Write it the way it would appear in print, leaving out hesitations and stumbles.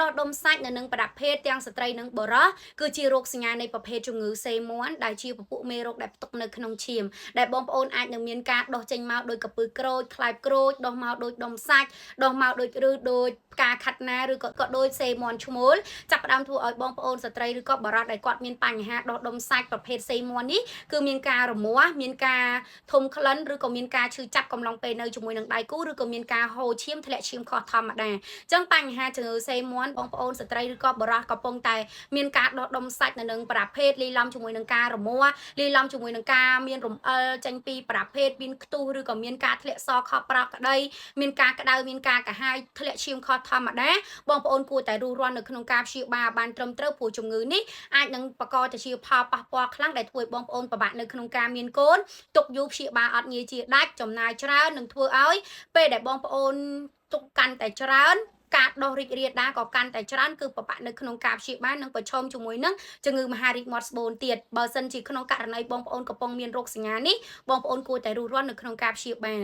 ដោះដុំសាច់នៅនឹងប្រដាប់ភេទទាំងស្ត្រីនិងបុរសគឺជារោគសញ្ញានៃប្រភេទជំងឺសេមាន់ដែលជាពពួកមេរោគដែលផ្ទុកនៅក្នុងឈាមដែលបងប្អូនអាចនឹងមានការដុសចេញមកដោយកពើក្រូចខ្លាយក្រូចដុសមកដោយដុំសាច់ដុសមកដូចផ្កាខាត់ណាឬក៏ដូចសេមាន់ឈ្មោលចាប់ផ្ដើមធ្វើឲ្យបងប្អូនស្ត្រីឬក៏បុរសដែលគាត់មានបញ្ហាដុសដុំសាច់ប្រភេទសេមាន់នេះគឺមានការរមាស់មានការធំក្លិនឬក៏មានការឈឺចាប់កំឡុងពេលនៅជាមួយនឹងដៃគូឬក៏មានការហូរឈាមធ្លាក់ឈាមខុសធម្មតាអញ្ចឹងបញ្ហាជំងឺសេមាន់បងប្អូនស្ត្រីឬក៏បុរសកំពុងតែមានការដុសដុំសាច់នៅនឹងប្រភេទលីឡំជាមួយនឹងការរមាស់លីឡំជាមួយនឹងការមានរំអិលចេញពីប្រភេទមានខ្ទុះឬក៏មានការធ្លាក់សខប្រក់ក្តីមានការក្តៅមានការកាហាយធ្លាក់ឈាមខុសធម្មតាបងប្អូនគួរតែរស់រាននៅក្នុងការព្យាបាលបានត្រឹមត្រូវព្រោះជំងឺនេះអាចនឹងបង្កទៅជាផលប៉ះពាល់ខ្លាំងដែលធ្វើឲ្យបងប្អូនពិបាកនៅក្នុងការមានកូនទុកយូរព្យាបាលអត់ងាយជាដាច់ចំណាយច្រើននឹងធ្វើឲ្យពេលដែលបងប្អូនទុកកាន់តែច្រើនការដោះរីករាលដាលក៏កាន់តែច្រើនគឺពិបាកនៅក្នុងការព្យាបាលនិងប្រឈមជាមួយនឹងជំងឺមហារីកមាត់ស្បូនទៀតបើសិនជាក្នុងករណីបងប្អូនកំពុងមានរោគសញ្ញានេះបងប្អូនគួរតែរស់រាននៅក្នុងការព្យាបាល